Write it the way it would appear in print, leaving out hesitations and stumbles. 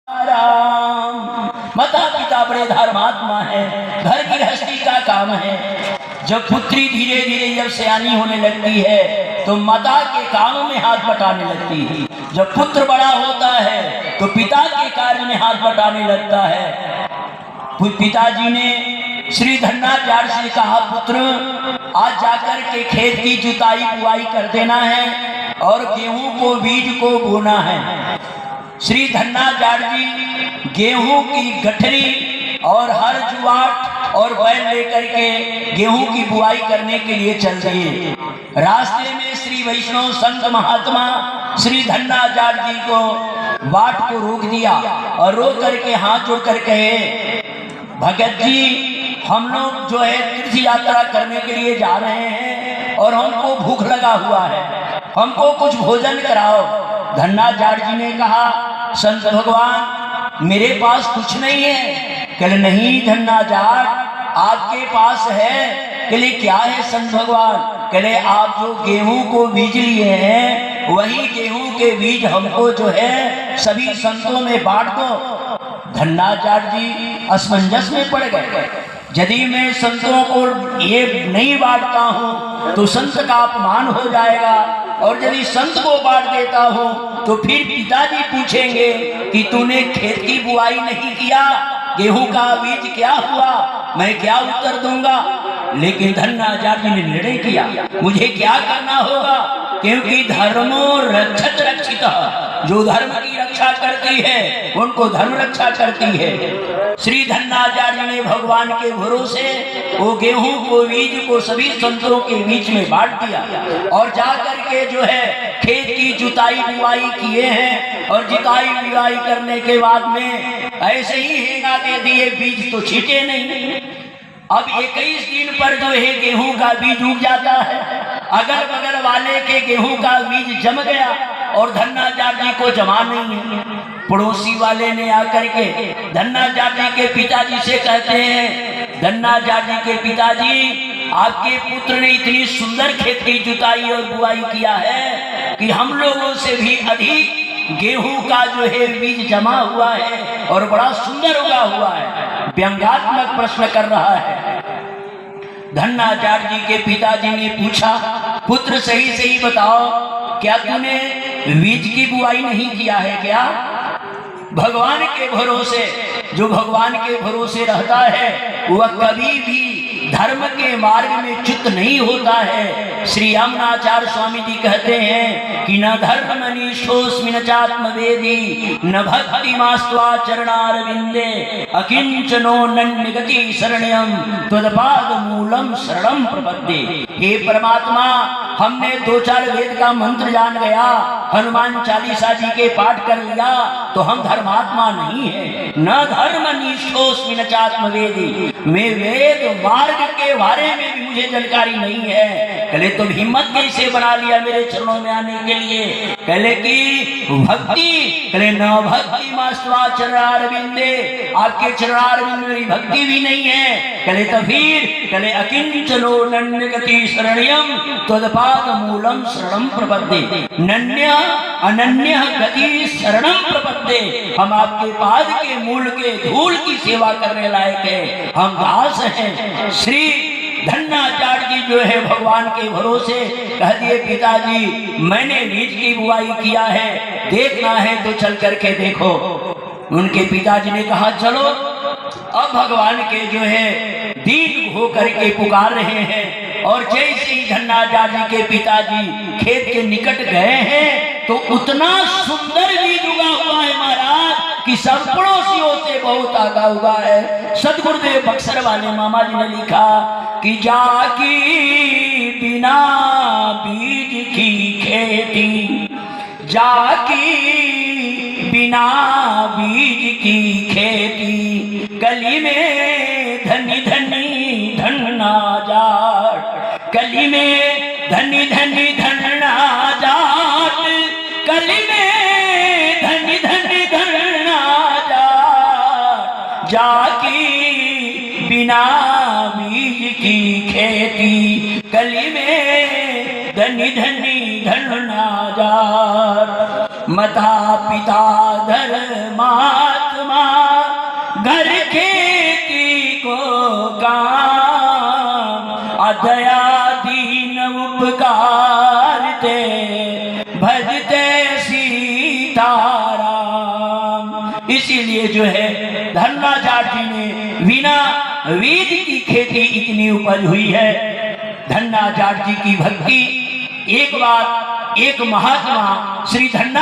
माता पिता बड़े धर्मात्मा है, घर की गृहस्थी का काम है। जब पुत्री धीरे धीरे जब सयानी होने लगती है तो माता के काम में हाथ बटाने लगती है। जब पुत्र बड़ा होता है तो पिता के कार्य में हाथ बटाने लगता है। पिताजी ने श्री धन्नाचार्य से कहा, पुत्र आज जाकर के खेत की जुताई बुआई कर देना है और गेहूं को बीज को बोना है। श्री धन्नाचार्य जी गेहूं की गठरी और हर जुआट और बैल लेकर के गेहूं की बुआई करने के लिए चल दिए। रास्ते में श्री वैष्णव संत महात्मा श्री धन्नाचार्य जी को बाट को रोक दिया और रोक करके हाथ जोड़ कर कहे, भगत जी हम लोग जो है तीर्थ यात्रा करने के लिए जा रहे हैं और हमको भूख लगा हुआ है, हमको कुछ भोजन कराओ। धन्नाचार्य जी ने कहा, संत भगवान मेरे पास कुछ नहीं है। कहले नहीं धन्नाचार्य आपके पास है। कहले क्या है संत भगवान? कहले आप जो गेहूं को बीज लिए हैं वही गेहूं के बीज हमको जो है सभी संतों में बांट दो। धन्नाचार्य जी असमंजस में पड़ गए। यदि मैं संतों को ये नहीं बांटता हूँ तो संत का अपमान हो जाएगा और यदि संत को बांट देता हूँ तो फिर पिताजी पूछेंगे कि तूने खेत की बुआई नहीं किया, गेहूं का बीज क्या हुआ, मैं क्या उत्तर दूंगा। लेकिन धन्नाचार्य जी ने निर्णय किया मुझे क्या करना होगा, क्योंकि धर्मो रक्षत रक्षित, जो धर्म की रक्षा करती है उनको धर्म रक्षा करती है। श्री धन्नाचार्य ने भगवान के भरोसे वो गेहूं को बीज को सभी संतों के बीच में बांट दिया और जाकर के जो है खेत की जुताई बुआई किए हैं। और जुताई बुआई करने के बाद में ऐसे ही हेंगा दे दिए, बीज तो छीटे नहीं। अब 21 दिन पर जो है गेहूं का बीज उग जाता है। अगल बगल वाले के गेहूं का बीज जम गया और धन्नाचार्य जी को जमा नहीं है। पड़ोसी वाले ने आकर के धन्नाचार्य जी के पिताजी से कहते हैं, धन्नाचार्य जी के पिताजी आपके पुत्र ने इतनी सुंदर खेत की जुताई और बुआई किया है कि हम लोगों से भी अधिक गेहूं का जो है बीज जमा हुआ है और बड़ा सुंदर उगा हुआ है। व्यंग्यात्मक प्रश्न कर रहा है। धन्नाचार्य जी के पिताजी ने पूछा, पुत्र सही सही बताओ क्या तूने बीज की बुआई नहीं किया है क्या? भगवान के भरोसे, जो भगवान के भरोसे रहता है वह कभी भी धर्म के मार्ग में च्युत नहीं होता है। श्री यमुनाचार्य स्वामी जी कहते हैं कि न धर्म निष्ठोस्मि न चात्मवेदी न भक्ति मास्त्वा चरणारविंदे अकिंचनो नन्यगति शरण्यम त्वदपाद मूलम शरणम प्रपद्ये। हे परमात्मा, हमने 2-4 वेद का मंत्र जान गया, हनुमान चालीसा जी के पाठ कर लिया तो हम धर्मात्मा नहीं है। न धर्म निष्ठोस्मि न चात्मवेदी, मैं वेद मार्ग के बारे में भी मुझे जानकारी नहीं है। कहले तो हिम्मत कैसे बना लिया मेरे चरणों में आने के लिए? कहले कि भक्ति, कहले न भक्ति मास्त्वा चरणारविंदे, आपके चरणारविंद में भक्ति भी नहीं है। कहले तो फिर कहले अकिंचनो नन्यगति शरण्यम त्वदपाद मूलम शरणम प्रपद्ये। नन्य अनन्य गति शरणम प्रपद्ये, हम आपके पाद के मूल के धूल की सेवा करने लायक है, हम दास हैं। श्री धन्नाचार्य जी जो है भगवान के भरोसे कह दिए, पिताजी मैंने बीज की बुआई किया है, देखना है तो चल करके देखो। उनके पिताजी ने कहा चलो। अब भगवान के जो है दीन हो करके पुकार रहे हैं और जैसे ही धन्नाचार्य जी के पिताजी खेत के निकट गए हैं तो उतना सुंदर बीज उगा हुआ है महाराज कि सब पड़ोसियों से बहुत आगा हुआ है। सदगुरुदेव बक्सर वाले मामा जी ने लिखा कि जाकी बिना बीज की खेती, जाकी बिना बीज की खेती, गली में धनी धनी धन्ना जाट, गली में धनी धनी धन्ना जाट, गली में धनी धनी धन्ना जाट, जाकी बिना बीज की खेती, गली में धनी धनी धन्ना जाट। माता पिता धर्मात्मा खेती को काम, दया दीन उपकार ते भजते सीताराम। इसीलिए जो है धन्ना जाट जी ने बिना वेद की खेती इतनी उपज हुई है। धन्ना जाट जी की भक्ति, एक बार एक महात्मा श्री धन्ना